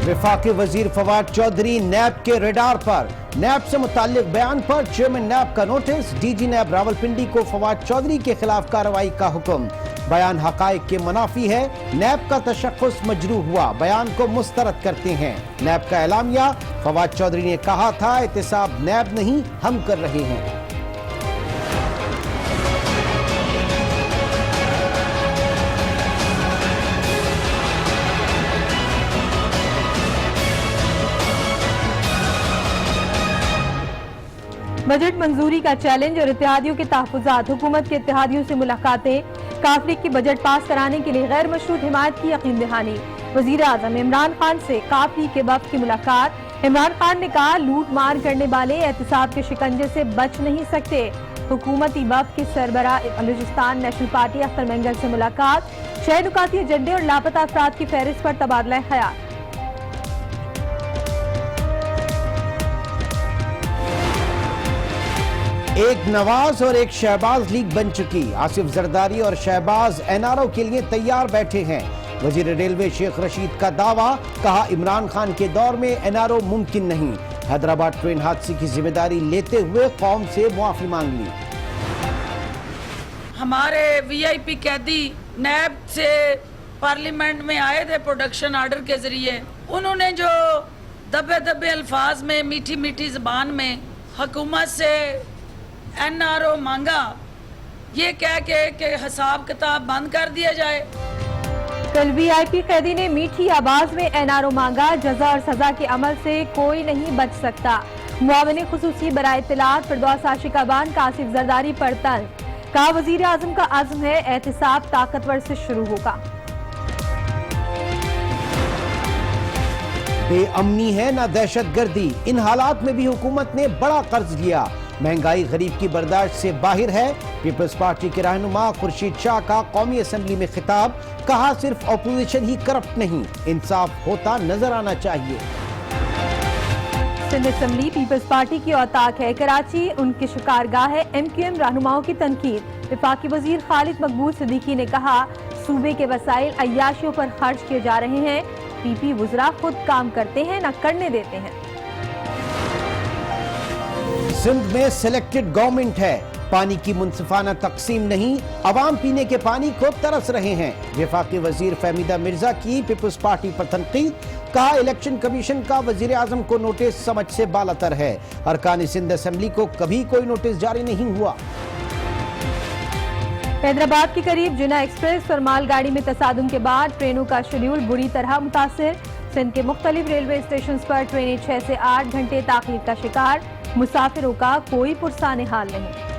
वफाकी वजीर फवाद चौधरी नैब के रेडार पर। नैब से मुताल्लिक बयान पर चेयरमैन नैब का नोटिस। डीजी नैब रावलपिंडी को फवाद चौधरी के खिलाफ कार्रवाई का हुक्म। बयान हकायक के मुनाफी है। नैब का तशख्खुस मजरूह हुआ, बयान को मुस्तरद करते हैं। नैब का एलामिया, फवाद चौधरी ने कहा था एहतिसाब नैब नहीं हम कर रहे हैं। बजट मंजूरी का चैलेंज और इत्तेहादियों के तहफ़्फ़ुज़ात। हुकूमत के इत्तेहादियों से मुलाकातें। काफ लीग की बजट पास कराने के लिए गैर मशरूत हिमायत की यकीन दहानी। वज़ीर आज़म इमरान खान से काफ लीग के वफ़द की मुलाकात। इमरान खान ने कहा लूट मार करने वाले एहतिसाब के शिकंजे से बच नहीं सकते। हुकूमती वफ़द की सरबराह बलूचिस्तान नेशनल पार्टी अख्तर मेंगल से मुलाकात। 6 नुकाती एजेंडे और लापता अफराद की फहरिस्त पर तबादला ख्याल। एक नवाज और एक शहबाज लीग बन चुकी। आसिफ जरदारी और शहबाज एनआरओ के लिए तैयार बैठे हैं। वजीर रेलवे शेख रशीद का दावा, कहा इमरान खान के दौर में एनआरओ मुमकिन नहीं। हैदराबाद ट्रेन हादसे की जिम्मेदारी लेते हुए कौम से मुआफी मांग ली। हमारे वीआईपी कैदी नैब से पार्लियामेंट में आए थे प्रोडक्शन आर्डर के जरिए। उन्होंने जो दबे दबे अल्फाज में मीठी मीठी जबान में हुकूमत से एनआरओ मांगा, ये कह के हिसाब किताब बंद कर दिया जाए। कल वीआईपी कैदी ने मीठी आवाज में एनआरओ मांगा। जजा और सजा के अमल से कोई नहीं बच सकता। मुआविन खुसूसी बराए इत्तलात फिरदौस आशिकाबान का आसिफ जरदारी पर तंज। कहा वजीर आजम का आज़म है एहतिसाब ताकतवर से शुरू होगा। बेअमनी है ना दहशत गर्दी। इन हालात में भी हुकूमत ने बड़ा कर्ज लिया। महंगाई गरीब की बर्दाश्त से बाहर है। पीपल्स पार्टी के रहनुमा खुर्शीद शाह का कौमी असम्बली में खिताब। कहा सिर्फ अपोजिशन ही करप्ट नहीं, इंसाफ होता नजर आना चाहिए। सिंध असम्बली पीपल्स पार्टी की औताक है। कराची उनकी शिकारगाह है। MQM रहनुमाओं की तनकीद। वफाकी वजीर खालिद मकबूल सिद्दीकी ने कहा सूबे के वसाइल अय्याशियों पर खर्च किए जा रहे हैं। PP वज़रा खुद काम करते हैं न करने देते हैं। सिंध में सिलेक्टेड गवर्नमेंट है। पानी की मुनसिफाना तकसीम नहीं, अवाम पीने के पानी को तरस रहे हैं। वफाकी वजीर फहमीदा मिर्जा की पीपल्स पार्टी पर तनकीद। कहा इलेक्शन कमीशन का वजीर आजम को नोटिस समझ से बालातर है। अरकान सिंध असेंबली को कभी कोई नोटिस जारी नहीं हुआ। हैदराबाद के करीब जिना एक्सप्रेस और मालगाड़ी में तसादुम के बाद ट्रेनों का शेड्यूल बुरी तरह मुतासिर। सिंध के मुख्तलिफ रेलवे स्टेशन पर ट्रेनें 6 से 8 घंटे ताखीर का शिकार। मुसाफिरों का कोई पुरसाने हाल नहीं।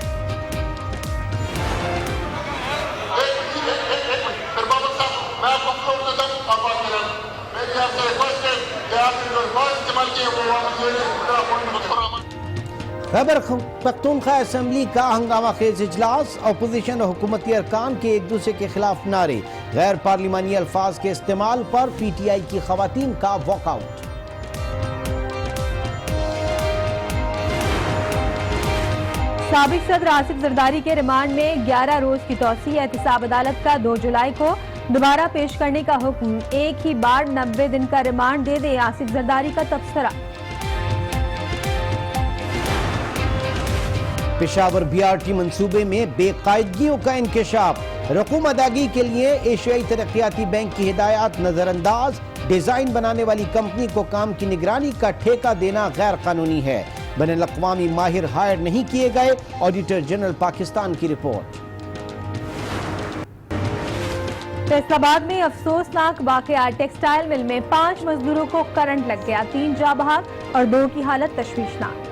खैबर पख्तूनख्वा असेंबली का हंगामा खेज इजलास। अपोजिशन और हुकूमती अरकान के एक दूसरे के खिलाफ नारे। गैर पार्लिमानी अल्फाज के इस्तेमाल पर PTI की खवातीन का वॉकआउट। साबिक सदर आसिफ जरदारी के रिमांड में 11 रोज की तौसी। एहतिसाब अदालत का 2 जुलाई को दोबारा पेश करने का हुक्म। एक ही बार 90 दिन का रिमांड दे दे आसिफ जरदारी का तबसरा। पेशावर BRT मंसूबे में बेकायदगियों का इंकशाफ। रकूम अदागी के लिए एशियाई तरक्याती बैंक की हिदायत नजरअंदाज। डिजाइन बनाने वाली कंपनी को काम की निगरानी का ठेका देना गैर कानूनी है। बैनुल-अक़वामी माहिर हायर नहीं किए गए। ऑडिटर जनरल पाकिस्तान की रिपोर्ट। फैसलाबाद में अफसोसनाक वाकया। टेक्सटाइल मिल में 5 मजदूरों को करंट लग गया। 3 जाँ बहक और 2 की हालत तशवीशनाक।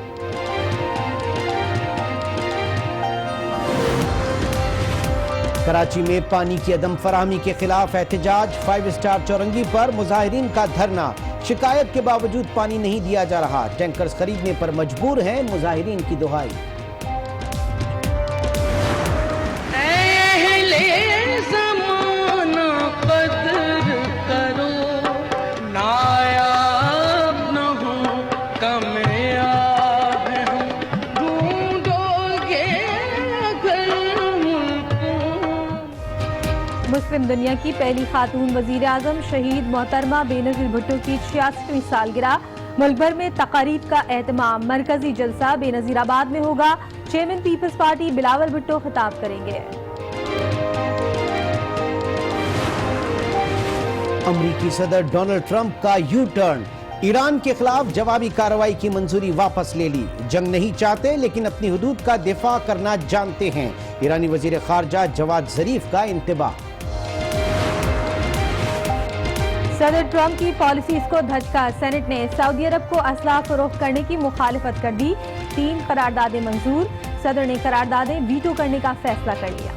कराची में पानी की अदम फराहमी के खिलाफ एहतजाज। 5 स्टार चौरंगी पर मुजाहिरीन का धरना। शिकायत के बावजूद पानी नहीं दिया जा रहा। टैंकर्स खरीदने पर मजबूर हैं, मुजाहिरीन की दुहाई। مسلم دنیا کی پہلی خاتون وزیر اعظم شہید محترمہ بے نظیر بھٹو کی 66ویں سالگرہ، ملک بھر میں تقاریب کا اہتمام۔ مرکزی جلسہ بے نظیر آباد میں ہوگا۔ Chairman peoples party Bilawal Bhutto خطاب کریں گے۔ امریکی صدر ڈونلڈ ٹرمپ کا یو ٹرن، ایران کے خلاف جوابی کارروائی کی منظوری واپس لے لی۔ جنگ نہیں چاہتے لیکن اپنی حدود کا دفاع کرنا جانتے ہیں، ایرانی وزیر خارجہ جواد ظریف کا انتباہ۔ صدر ٹرمپ کی پالیسیز کو دھچکا، سینٹ نے سعودی عرب کو اسلحہ فروخت کرنے کی مخالفت کر دی، 3 قراردادیں منظور، صدر نے قراردادیں ویٹو کرنے کا فیصلہ کر لیا۔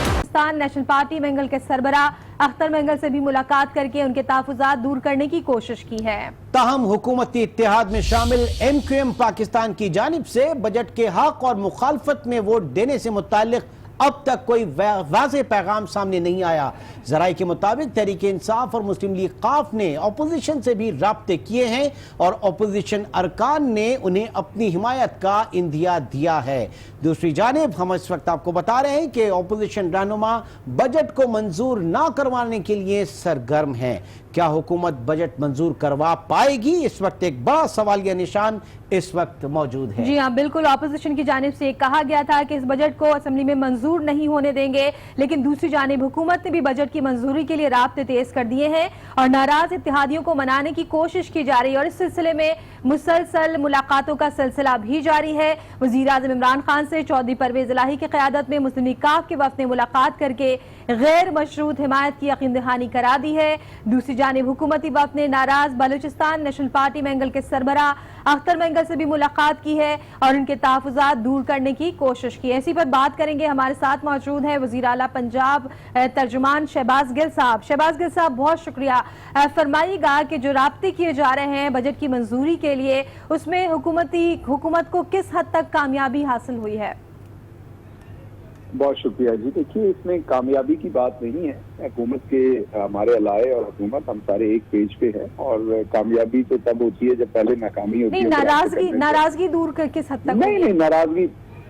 پاکستان نیشنل پارٹی منگل کے سربراہ اختر منگل سے بھی ملاقات کر کے ان کے تحفظات دور کرنے کی کوشش کی ہے۔ تاہم حکومتی اتحاد میں شامل ایم کیو ایم پاکستان کی جانب سے بجٹ کے حق اور مخالفت میں ووٹ دینے سے متعلق اب تک کوئی واضح پیغام سامنے نہیں آیا۔ ذرائع کے مطابق تحریک انصاف اور مسلم لیگ قاف نے اپوزیشن سے بھی رابطے کیے ہیں اور اپوزیشن ارکان نے انہیں اپنی حمایت کا عندیہ دیا ہے۔ دوسری جانب ہم اس وقت آپ کو بتا رہے ہیں کہ اپوزیشن رہنما بجٹ کو منظور نہ کروانے کے لیے سرگرم ہیں۔ کیا حکومت بجٹ منظور کروا پائے گی؟ اس وقت ایک بڑا سوالیہ نشان اس وقت موجود ہے۔ جی ہاں بالکل، اپوزیشن کی جانب سے کہا گیا تھا کہ اس بجٹ کو اسمبلی میں منظور نہیں ہونے دیں گے، لیکن دوسری جانب حکومت نے بھی بجٹ کی منظوری کے لیے رابطے تیز کر دیے ہیں اور ناراض اتحادیوں کو منانے کی کوشش کی جا رہی ہے اور اس سلسلے میں مسلسل ملاقاتوں کا سلسلہ بھی جاری ہے۔ وزیر اعظم عمران خان سے چودھری پرویز الہی کی قیادت میں مسلم لیگ قاف کے وفد نے ملاقات کر کے غیر مشروط حمایت کی یقین دہانی کرا دی ہے۔ دوسری جانب حکومتی وفد نے ناراض بلوچستان نیشنل پارٹی منگل کے سربراہ اختر منگل سے بھی ملاقات کی ہے اور ان کے تحفظات دور کرنے کی کوشش کی ہے۔ اسی پر بات کریں گے، ہمارے ساتھ موجود ہیں وزیر اعلیٰ پنجاب ترجمان شہباز گل صاحب۔ شہباز گل صاحب بہت شکریہ، فرمائیے گا کہ جو رابطے کیے جا رہے ہیں بجٹ کی منظوری کے لیے، اس میں حکومت کو کس حد تک کامیابی حاصل ہوئی ہے؟ بہت شکریہ جی۔ دیکھیے اس میں کامیابی کی بات نہیں ہے، حکومت کے ہمارے علائے اور حکومت ہم سارے ایک پیج پہ ہیں اور کامیابی تو تب ہوتی ہے جب پہلے ناکامی ہوتی ہے۔ نہیں، ناراضگی دور کس حد تک؟ نہیں ناراضگی،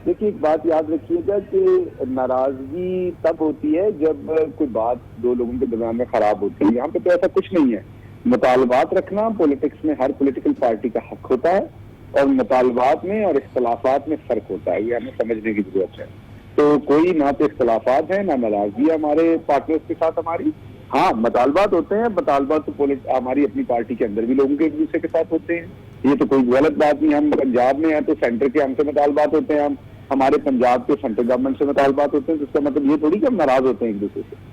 دیکھیے ایک بات یاد رکھیے گا کہ ناراضگی تب ہوتی ہے جب کوئی بات دو لوگوں کے درمیان میں خراب ہوتی ہے۔ یہاں پہ تو ایسا کچھ نہیں ہے۔ مطالبات رکھنا پولیٹکس میں ہر پولیٹیکل پارٹی کا حق ہوتا ہے اور مطالبات میں اور اختلافات میں فرق ہوتا ہے، یہ ہمیں سمجھنے کی ضرورت ہے۔ تو کوئی نہ تو اختلافات ہیں نہ ناراضگی ہے ہمارے پارٹنرز کے ساتھ ہماری۔ ہاں مطالبات ہوتے ہیں، مطالبات تو ہماری اپنی پارٹی کے اندر بھی لوگوں کے ایک دوسرے کے ساتھ ہوتے ہیں، یہ تو کوئی غلط بات نہیں۔ ہم پنجاب میں ہیں تو سینٹر کے ہم سے مطالبات ہوتے ہیں، ہمارے پنجاب کے سینٹرل گورنمنٹ سے مطالبات ہوتے ہیں، جس کا مطلب یہ تھوڑی کہ ہم ناراض ہوتے ہیں ایک دوسرے سے۔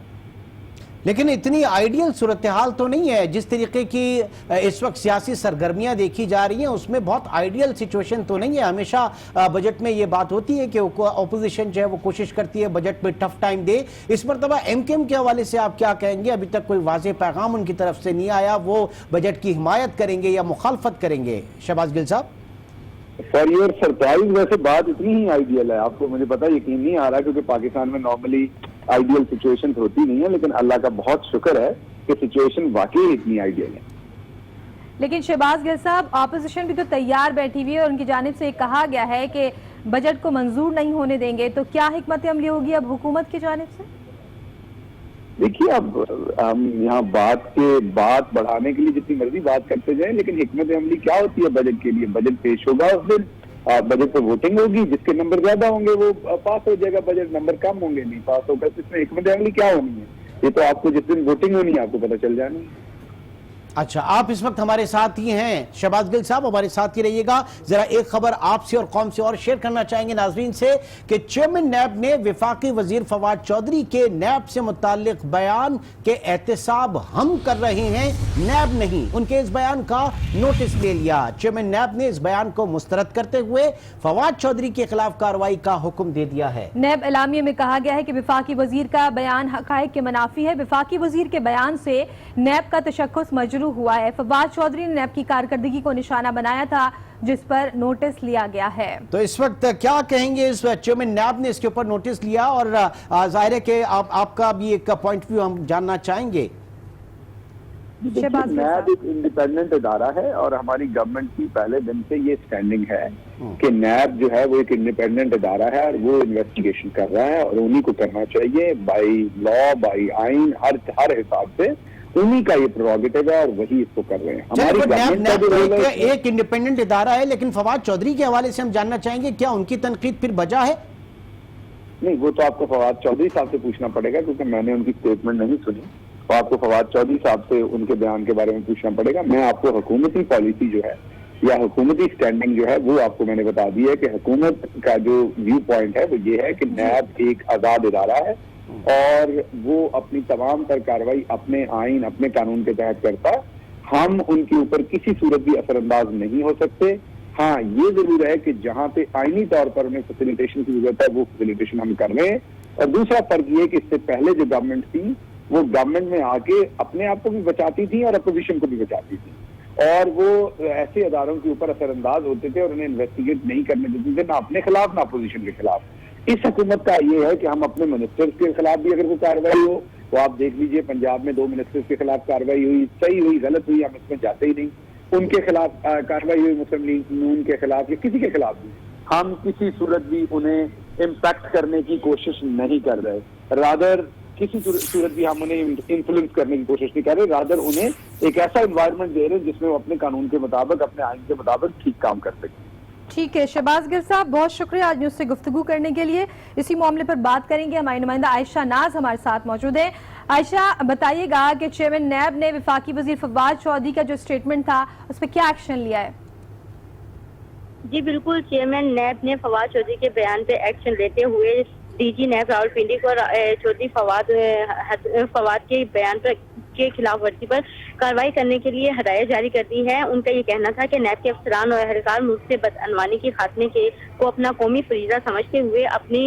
لیکن اتنی آئیڈیل صورتحال تو نہیں ہے جس طریقے کی اس وقت سیاسی سرگرمیاں دیکھی جا رہی ہیں، اس میں بہت آئیڈیل سچویشن تو نہیں ہے۔ ہمیشہ بجٹ میں یہ بات ہوتی ہے کہ اپوزیشن جو ہے وہ کوشش کرتی ہے بجٹ میں ٹف ٹائم دے۔ اس مرتبہ ایم کیو ایم کے حوالے سے آپ کیا کہیں گے؟ ابھی تک کوئی واضح پیغام ان کی طرف سے نہیں آیا، وہ بجٹ کی حمایت کریں گے یا مخالفت کریں گے؟ شہباز گل صاحب فار یور سرپرائز ویسے بات اتنی ہی آئیڈیل ہے، آپ کو مجھے پتا یقین نہیں آ رہا کیونکہ پاکستان میں نارملی آئیڈیل سچویشن ہوتی نہیں ہے، لیکن اللہ کا بہت شکر ہے کہ سچویشن واقعی اتنی آئیڈیل ہے۔ لیکن شہباز گل صاحب اپوزیشن بھی تو تیار بیٹھی ہوئی ہے اور ان کی جانب سے کہا گیا ہے کہ بجٹ کو منظور نہیں ہونے دیں گے، تو کیا حکمت عملی ہوگی اب حکومت کی جانب سے؟ دیکھیے اب ہم یہاں بات بڑھانے کے لیے جتنی مرضی بات کرتے جائیں، لیکن حکمت عملی کیا ہوتی ہے بجٹ کے لیے؟ بجٹ پیش ہوگا اس دن، بجٹ پہ ووٹنگ ہوگی، جس کے نمبر زیادہ ہوں گے وہ پاس ہو جائے گا، بجٹ نمبر کم ہوں گے نہیں پاس ہوگا۔ اس میں حکمت عملی کیا ہونی ہے یہ تو آپ کو جس دن ووٹنگ ہونی ہے آپ کو پتہ چل جانا ہے۔ اچھا، آپ اس وقت ہمارے ساتھ ہی ہیں شہباز گل صاحب، ہمارے ساتھ ہی رہیے گا۔ ذرا ایک خبر آپ سے اور قوم سے اور شیئر کرنا چاہیں گے ناظرین سے کہ چیئرمین نیب نے وفاقی وزیر فواد چودھری کے نیب سے متعلق بیان کے احتساب ہم کر رہے ہیں، نیب نہیں، ان کے اس بیان کا نوٹس لے لیا۔ چیئرمین نیب نے اس بیان کو مسترد کرتے ہوئے فواد چودھری کے خلاف کارروائی کا حکم دے دیا ہے۔ نیب اعلامیے میں کہا گیا ہے کہ وفاقی وزیر کا بیان حقائق کے منافی ہے، وفاقی وزیر کے بیان سے نیب کا تشخص مجروح ہوا ہے۔ فواد چودھری نے نیب کی کارکردگی کو نشانہ بنایا تھا جس پر نوٹس لیا گیا ہے۔ تو اس وقت کیا کہیں گے؟ اس چیئرمین نیب نے اس کے اوپر نوٹس لیا اور ظاہر ہے کہ آپ کا بھی ایک پوائنٹ ویو ہم جاننا چاہیں گے۔ शहबाज नैब एक इंडिपेंडेंट इदारा है और हमारी गवर्नमेंट की पहले दिन से ये स्टैंडिंग है कि नैब जो है वो एक इंडिपेंडेंट इदारा है और वो इन्वेस्टिगेशन कर रहा है और उन्हीं को करना चाहिए, बाई लॉ बाई आइन हर हिसाब से उन्हीं का ये प्रोरोगेटिव है और वही इसको कर रहे हैं। हमारी गवर्नमेंट का जो रोल है एक इंडिपेंडेंट इदारा है, लेकिन फवाद चौधरी के हवाले से हम जानना चाहेंगे क्या उनकी तनकीद फिर बजा है? नहीं, वो तो आपको फवाद चौधरी साहब से पूछना पड़ेगा क्योंकि मैंने उनकी स्टेटमेंट नहीं सुनी, तो आपको फवाद चौधरी साहब से उनके बयान के बारे में पूछना पड़ेगा। मैं आपको हुकूमती पॉलिसी जो है या हुकूमती स्टैंडिंग जो है वो आपको मैंने बता दी है कि हुकूमत का जो व्यू पॉइंट है वो ये है कि नैब एक आज़ाद इदारा है और वो अपनी तमाम तर कार्रवाई अपने आइन अपने कानून के तहत करता है। हम उनके ऊपर किसी सूरत भी असरअंदाज नहीं हो सकते। हाँ, ये जरूर है कि जहाँ पे आईनी तौर पर उन्हें फैसिलिटेशन की जरूरत है वो फैसिलिटेशन हम कर रहे हैं। और दूसरा फर्क ये कि इससे पहले जो गवर्नमेंट थी वो गवर्नमेंट में आके अपने आप को भी बचाती थी और अपोजिशन को भी बचाती थी और वो ऐसे अदारों के ऊपर असरअंदाज होते थे और उन्हें इन्वेस्टिगेट नहीं करने देते थे, ना अपने खिलाफ ना अपोजिशन के खिलाफ। इस हुकूमत का ये है कि हम अपने मिनिस्टर्स के खिलाफ भी अगर कोई कार्रवाई हो तो आप देख लीजिए पंजाब में 2 मिनिस्टर्स के खिलाफ कार्रवाई हुई, सही हुई गलत हुई हम इसमें जाते ही नहीं। उनके खिलाफ कार्रवाई हुई मुस्लिम लीग नून के खिलाफ या किसी के खिलाफ भी, हम किसी सूरत भी उन्हें इम्पैक्ट करने की कोशिश नहीं कर रहे, रादर किसी सूरत भी हम उन्हें इन्फ्लुएंस करने की कोशिश नहीं कर रहे, रादर उन्हें एक ऐसा एनवायरनमेंट दे रहे हैं जिसमें वो अपने कानून के मुताबिक अपने आइन के मुताबिक ठीक काम कर सकें। ठीक है शहबाज गिल साहब, बहुत शुक्रिया आज न्यूज़ से गुफ्तगू करने के लिए। इसी मामले पर बात करेंगे, हमारी नुमाइंदा आयशा नाज हमारे साथ मौजूद है। आयशा, बताइएगा कि चेयरमैन नैब ने वफाकी वजीर फवाद चौधरी का जो स्टेटमेंट था उस पर क्या एक्शन लिया है? जी बिल्कुल, चेयरमैन नैब ने फवाद चौधरी के बयान पे एक्शन लेते हुए डीजी नैब रावलपिंडी को चौधरी फवाद के बयान पर के खिलाफ वर्जी पर कार्रवाई करने के लिए हदायत जारी कर दी है। उनका ये कहना था कि नैब के अफसरान और अहलकार मुल्क से बदअनवानी के खात्मे को अपना कौमी फरीजा समझते हुए अपनी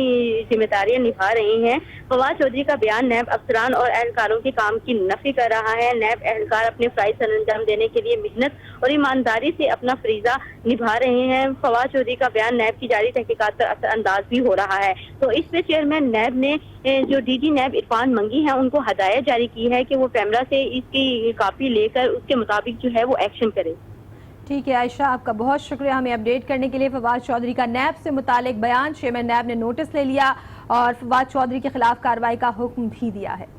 जिम्मेदारियां निभा रही हैं। फवाद चौधरी का बयान नैब अफसरान और अहलकारों के काम की नफी कर रहा है। नैब अहलकार अपने फराइज सर अंजाम देने के लिए मेहनत और ईमानदारी से अपना फरीजा निभा रहे हैं। फवाद चौधरी का बयान नैब की जारी तहकीकात पर असरअंदाज भी हो रहा है। तो इस पे चेयरमैन नैब ने जो डीजी नैब इरफान मंगी है उनको हदायत जारी की है कि वो पैमरा से इसकी कॉपी लेकर उसके मुताबिक जो है वो एक्शन करे। ठीक है आयशा, आपका बहुत शुक्रिया हमें अपडेट करने के लिए। फवाद चौधरी का नैब से मुतालिक बयान, चेयरमैन नैब ने नोटिस ले लिया और फवाद चौधरी के खिलाफ कार्रवाई का हुक्म भी दिया है।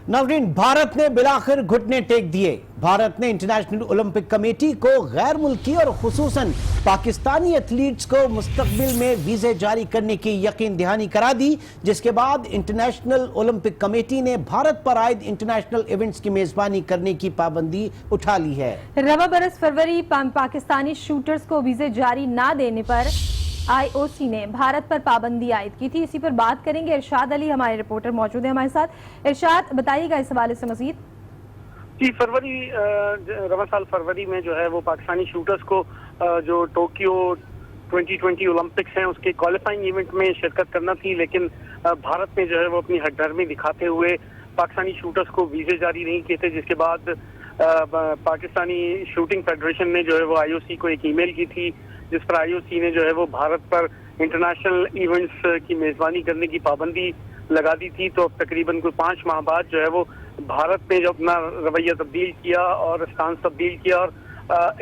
नाज़रीन, भारत ने बिलाखिर घुटने टेक दिए। भारत ने इंटरनेशनल ओलंपिक कमेटी को गैर मुल्की और खुसूसन पाकिस्तानी एथलीट्स को मुस्तकबिल में वीज़े जारी करने की यकीन दहानी करा दी, जिसके बाद इंटरनेशनल ओलंपिक कमेटी ने भारत पर आयद इंटरनेशनल इवेंट्स की मेजबानी करने की पाबंदी उठा ली है। रवा बरस फरवरी पाकिस्तानी शूटर्स को वीज़े जारी ना देने पर IOC ने भारत पर पाबंदी आयद की थी। इसी पर बात करेंगे, इरशाद अली हमारे रिपोर्टर मौजूद है हमारे साथ। इरशाद, बताइएगा इस हवाले से मजीद। जी, रवा साल फरवरी में जो है वो पाकिस्तानी शूटर्स को जो टोक्यो 2020 ओलंपिक्स हैं उसके क्वालिफाइंग इवेंट में शिरकत करना थी, लेकिन भारत ने जो है वो अपनी हठधर्मी दिखाते हुए पाकिस्तानी शूटर्स को वीज़े जारी नहीं किए थे, जिसके बाद पाकिस्तानी शूटिंग फेडरेशन ने जो है वो IOC को एक ईमेल की थी जिस पर IOC ने जो है वो भारत पर इंटरनेशनल इवेंट्स की मेजबानी करने की पाबंदी लगा दी थी। तो अब तकरीबन कोई 5 माह बाद जो है वो भारत ने जो अपना रवैया तब्दील किया और स्टांस तब्दील किया और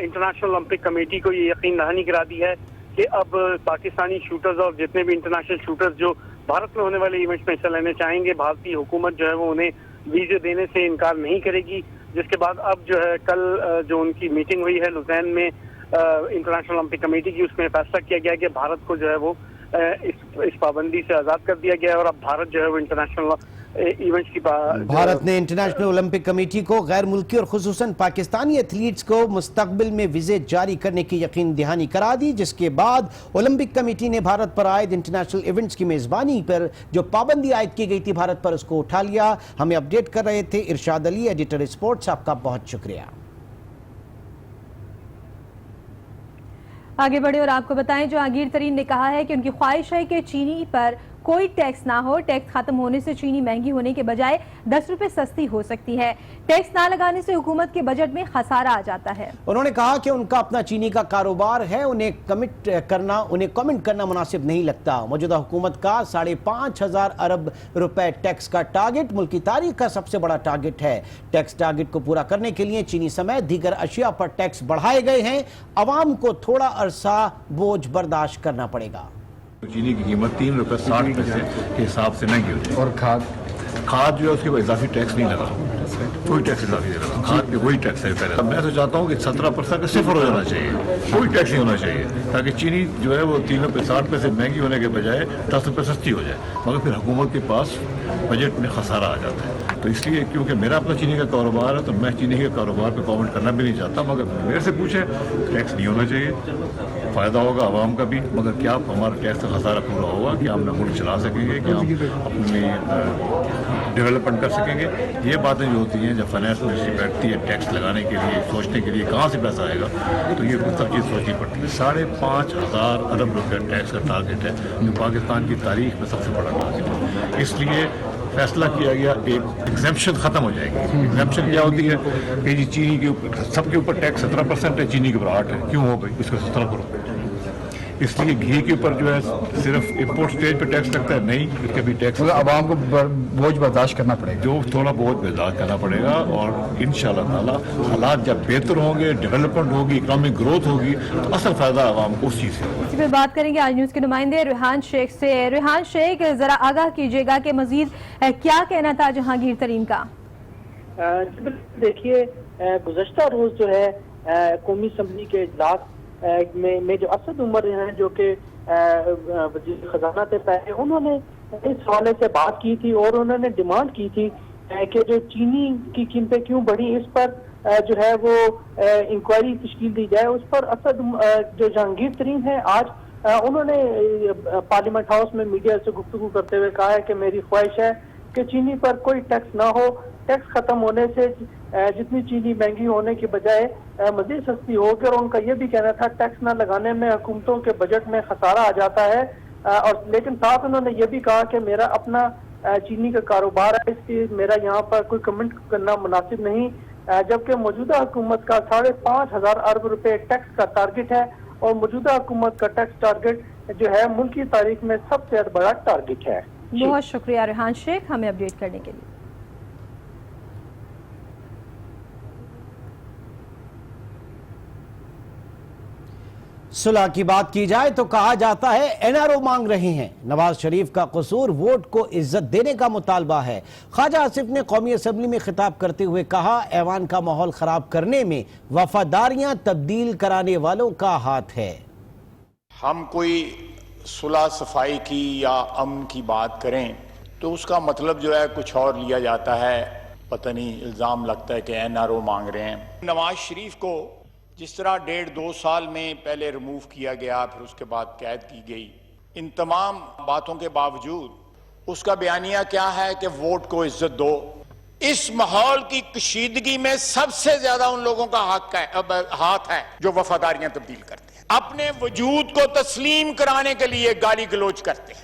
इंटरनेशनल ओलंपिक कमेटी को ये यकीन दहानी करा दी है कि अब पाकिस्तानी शूटर्स और जितने भी इंटरनेशनल शूटर्स जो भारत में होने वाले इवेंट्स में हिस्सा लेने चाहेंगे, भारतीय हुकूमत जो है वो उन्हें वीज़े देने से इनकार नहीं करेगी। जिसके बाद अब जो है कल जो उनकी मीटिंग हुई है लुधियाना में इंटरनेशनल ओलंपिक कमेटी की, उसमें फैसला किया गया कि भारत को जो है वो इस पाबंदी से आज़ाद कर दिया गया है और अब भारत जो है वो इंटरनेशनल इवेंट्स की भारत ने इंटरनेशनल ओलंपिक कमेटी को गैर मुल्की और खुसूसन पाकिस्तानी एथलीट्स को मुस्तकबिल में वीज़े जारी करने की यकीन दहानी करा दी, जिसके बाद ओलंपिक कमेटी ने भारत पर आयद इंटरनेशनल इवेंट्स की मेजबानी पर जो पाबंदी आयद की गई थी भारत पर, उसको उठा लिया। हमें अपडेट कर रहे थे इरशाद अली, एडिटर स्पोर्ट्स, आपका बहुत शुक्रिया। आगे बढ़े और आपको बताएं, जहांगीर तरीन ने कहा है कि उनकी ख्वाहिश है कि चीनी पर कोई टैक्स ना हो। टैक्स खत्म होने से चीनी महंगी होने के बजाय 10 रुपए सस्ती हो सकती है। टैक्स ना लगाने से हुकूमत के बजट में खसारा आ जाता है। उन्होंने कहा कि उनका अपना चीनी का कारोबार है, उन्हें कमेंट करना मुनासिब नहीं लगता। मौजूदा हुकूमत का 5,500 अरब रुपए टैक्स का टारगेट मुल्क की तारीख का सबसे बड़ा टारगेट है। टैक्स टारगेट को पूरा करने के लिए चीनी समेत दीगर अशिया पर टैक्स बढ़ाए गए हैं। अवाम को थोड़ा अरसा बोझ बर्दाश्त करना पड़ेगा। चीनी की कीमत 3 रुपये 60 पैसे के हिसाब से महंगी होती है। और खाद जो है उसके ऊपर इजाफी टैक्स नहीं लगा, कोई टैक्स इजाफी नहीं लगा, खाद पे वही टैक्स है पहले। मैं तो चाहता हूँ कि 17% का सिफर हो जाना चाहिए, कोई टैक्स नहीं होना चाहिए, ताकि चीनी जो है वो 3 रुपये 60 पैसे महंगी होने के बजाय 10 रुपये सस्ती हो जाए। मगर फिर हुकूमत के पास बजट में खसारा आ जाता है। तो इसलिए क्योंकि मेरा अपना चीनी का कारोबार है तो मैं चीनी के कारोबार पर कमेंट करना भी नहीं चाहता। मगर मेरे से पूछे टैक्स नहीं होना चाहिए, फ़ायदा होगा आवाम का भी, मगर क्या हमारा टैक्स का खसारा पूरा होगा, कि हम मुल्क चला सकेंगे, कि हम अपनी डेवलपमेंट कर सकेंगे। ये बातें जो होती हैं जब फाइनेंस मिनिस्ट्री बैठती है टैक्स लगाने के लिए, सोचने के लिए कहाँ से पैसा आएगा, तो ये सब चीज़ सोचनी पड़ती है। 5,500 अरब रुपये टैक्स का टारगेट है, जो पाकिस्तान की तारीख में सबसे बड़ा टारगेट है। इसलिए फैसला किया गया एक एग्जेम्पशन खत्म हो जाएगी। एग्जेम्पशन क्या होती है कि जी चीनी के ऊपर सबके ऊपर टैक्स 17% है, चीनी के ऊपर 8 है, क्यों हो भाई इसको 17 करो। इसलिए घी के ऊपर जो है सिर्फ इम्पोर्ट स्टेज पे टैक्स लगता है, नहीं, इसके भी टैक्स आवाम को बोझ बर्दाश्त करना पड़ेगा, जो थोड़ा बहुत बर्दाश्त करना पड़ेगा। और इंशाअल्लाह ताला हालात जब बेहतर होंगे, डेवलपमेंट होगी, इकोनॉमिक ग्रोथ होगी, तो असल फायदा आवाम को उस चीज़ से। इसी पे बात करेंगे आज न्यूज़ के नुमाइंदे रेहान शेख से। रेहान शेख, जरा आगाह कीजिएगा कि मजीद क्या कहना था जहांगीर तरीन का? देखिए, गुज़श्ता रोज जो है कौमी असम्बली के इजलास में जो असद उमर हैं, जो कि वज़ीर खजाना थे पहले, उन्होंने इस हवाले से बात की थी और उन्होंने डिमांड की थी कि जो चीनी की कीमतें क्यों बढ़ी, इस पर जो है वो इंक्वायरी तश्कील दी जाए। उस पर असद जो जहांगीर तरीन है, आज उन्होंने पार्लियामेंट हाउस में मीडिया से गुफ्तगू करते हुए कहा है कि मेरी ख्वाहिश है कि चीनी पर कोई टैक्स ना हो। टैक्स खत्म होने से जितनी चीनी महंगी होने के बजाय मजीद सस्ती होगी। और उनका यह भी कहना था टैक्स ना लगाने में हुकूमतों के बजट में खसारा आ जाता है। और लेकिन साथ उन्होंने ये भी कहा कि मेरा अपना चीनी का कारोबार है, इसलिए मेरा यहाँ पर कोई कमेंट करना मुनासिब नहीं। जबकि मौजूदा हुकूमत का 5,500 अरब रुपए टैक्स का टारगेट है और मौजूदा हुकूमत का टैक्स टारगेट जो है मुल्क की तारीख में सबसे बड़ा टारगेट है। बहुत शुक्रिया रेहान शेख हमें अपडेट करने के लिए। सुलह की बात की जाए तो कहा जाता है एनआरओ मांग रहे हैं। नवाज शरीफ का कसूर वोट को इज्जत देने का मुतालबा है। ख्वाजा आसिफ ने कौमी असम्बली में खिताब करते हुए कहा, ऐवान का माहौल खराब करने में वफादारियां तब्दील कराने वालों का हाथ है। हम कोई सुलह सफाई की या अमन की बात करें तो उसका मतलब जो है कुछ और लिया जाता है। पता नहीं, इल्ज़ाम लगता है कि एनआरओ मांग रहे हैं। नवाज शरीफ को जिस तरह 1.5-2 साल में पहले रिमूव किया गया, फिर उसके बाद कैद की गई, इन तमाम बातों के बावजूद उसका बयानिया क्या है कि वोट को इज्जत दो। इस माहौल की कशीदगी में सबसे ज्यादा उन लोगों का हाथ है जो वफादारियां तब्दील करते हैं, अपने वजूद को तस्लीम कराने के लिए गाली गलोच करते हैं।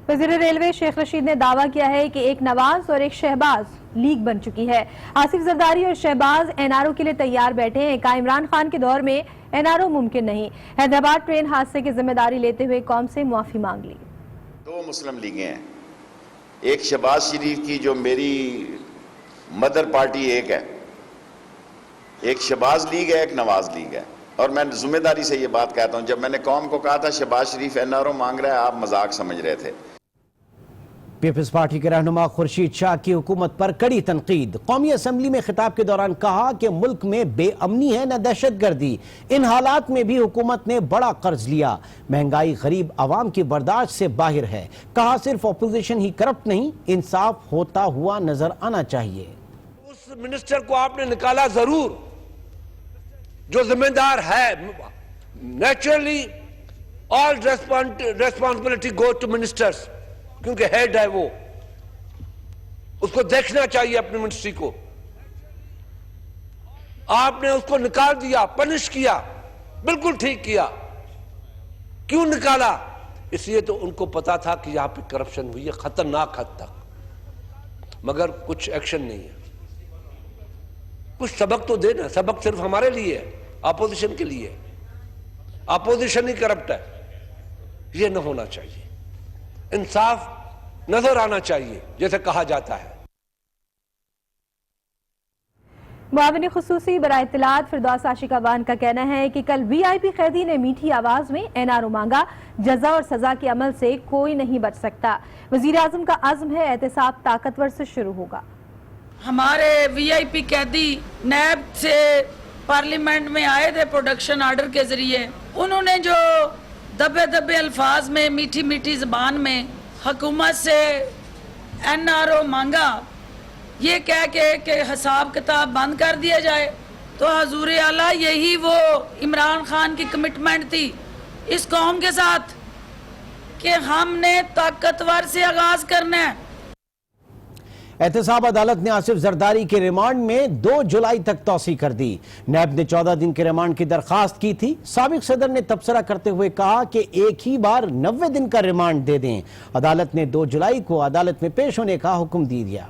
वज़ीर रेलवे शेख रशीद ने दावा किया है कि एक नवाज और एक शहबाज लीग बन चुकी है। आसिफ जरदारी और शहबाज एनआरओ के लिए तैयार बैठे हैं। कहा, इमरान खान के दौर में एनआरओ मुमकिन नहीं। हैदराबाद ट्रेन हादसे की जिम्मेदारी लेते हुए कौम से मुआफी मांग ली। 2 मुस्लिम लीगें हैं, एक शहबाज शरीफ की जो मेरी मदर पार्टी एक है, एक शहबाज लीग है, एक नवाज लीग है। और मैं जिम्मेदारी से ये बात कहता हूँ, जब मैंने कौम को कहा था शहबाज शरीफ एनआरओ मांग रहा है, आप मजाक समझ रहे थे। पीपल्स पार्टी के रहनुमा खुर्शीद शाह की हुकूमत पर कड़ी तनकीद। कौमी असम्बली में खिताब के दौरान कहा कि मुल्क में बेअमनी है न दहशत गर्दी। इन हालात में भी हुकूमत ने बड़ा कर्ज लिया। महंगाई गरीब आवाम की बर्दाश्त से बाहर है। कहा, सिर्फ अपोजिशन ही करप्ट नहीं, इंसाफ होता हुआ नजर आना चाहिए। उस मिनिस्टर को आपने निकाला जरूर जो जिम्मेदार है। Naturally all responsibility go to ministers, क्योंकि हेड है वो, उसको देखना चाहिए अपनी मिनिस्ट्री को। आपने उसको निकाल दिया, पनिश किया, बिल्कुल ठीक किया। क्यों निकाला? اس لیے تو ان کو پتا تھا کہ یہاں پہ کرپشن ہوئی ہے خطرناک حد تک, مگر کچھ ایکشن نہیں ہے. کچھ سبق تو دینا. سبق صرف ہمارے لیے ہے, اپوزیشن کے لیے. اپوزیشن ہی کرپٹ ہے, یہ نہ ہونا چاہیے. انصاف نظر آنا چاہیے جیسے کہا جاتا ہے. معاون خصوصی برائے اطلاعات فردوس عاشقاوان کا کہنا ہے کہ کل وی آئی پی قیدی نے میٹھی آواز میں این آر او مانگا. جزا اور سزا کے عمل سے کوئی نہیں بچ سکتا. وزیر اعظم کا عزم ہے احتساب طاقتور سے شروع ہوگا. ہمارے وی آئی پی قیدی نیب سے پارلیمنٹ میں آئے تھے پروڈکشن آرڈر کے ذریعے. انہوں نے جو دبے دبے الفاظ میں میٹھی میٹھی زبان میں حکومت سے این آر او مانگا, یہ کہہ کے کہ حساب کتاب بند کر دیا جائے, تو حضور اعلیٰ یہی وہ عمران خان کی کمٹمنٹ تھی اس قوم کے ساتھ کہ ہم نے طاقتور سے آغاز کرنا ہے. احتساب عدالت نے آصف زرداری کے ریمانڈ میں 2 جولائی تک توسیع کر دی. نیب نے 14 دن کے ریمانڈ کی درخواست کی تھی. سابق صدر نے تبصرہ کرتے ہوئے کہا کہ ایک ہی بار 90 دن کا ریمانڈ دے دیں. عدالت نے 2 جولائی کو عدالت میں پیش ہونے کا حکم دے دیا.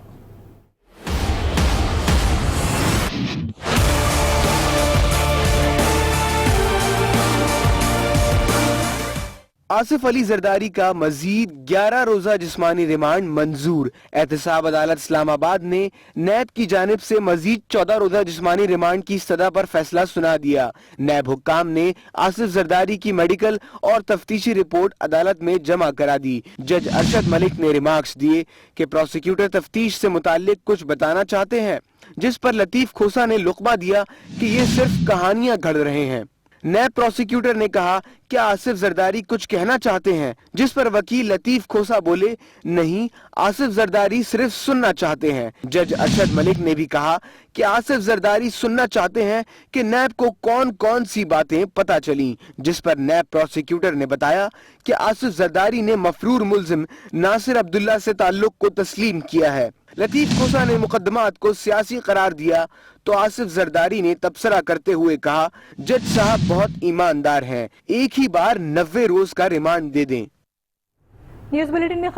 آصف علی زرداری کا مزید 11 روزہ جسمانی ریمانڈ منظور. احتساب عدالت اسلام آباد نے نیب کی جانب سے مزید 14 روزہ جسمانی ریمانڈ کی استدعا پر فیصلہ سنا دیا. نیب حکام نے آصف زرداری کی میڈیکل اور تفتیشی رپورٹ عدالت میں جمع کرا دی. جج ارشد ملک نے ریمارکس دیے کہ پروسیکیوٹر تفتیش سے متعلق کچھ بتانا چاہتے ہیں, جس پر لطیف کھوسا نے لقبہ دیا کہ یہ صرف کہانیاں گھڑ رہے ہیں. نیب پروسیکیوٹر نے کہا کہ آصف زرداری کچھ کہنا چاہتے ہیں, جس پر وکیل لطیف کھوسا بولے نہیں, آصف زرداری صرف سننا چاہتے ہیں. جج ارشد ملک نے بھی کہا کہ آصف زرداری سننا چاہتے ہیں کہ نیب کو کون کون سی باتیں پتہ چلیں, جس پر نیب پروسیکیوٹر نے بتایا کہ آصف زرداری نے مفرور ملزم ناصر عبداللہ سے تعلق کو تسلیم کیا ہے. لطیف کھوسا نے مقدمات کو سیاسی قرار دیا تو آصف زرداری نے تبصرہ کرتے ہوئے کہا جج صاحب بہت ایماندار ہیں, ایک ہی بار 90 روز کا ریمانڈ دے دیں. نیوز بلیٹن میں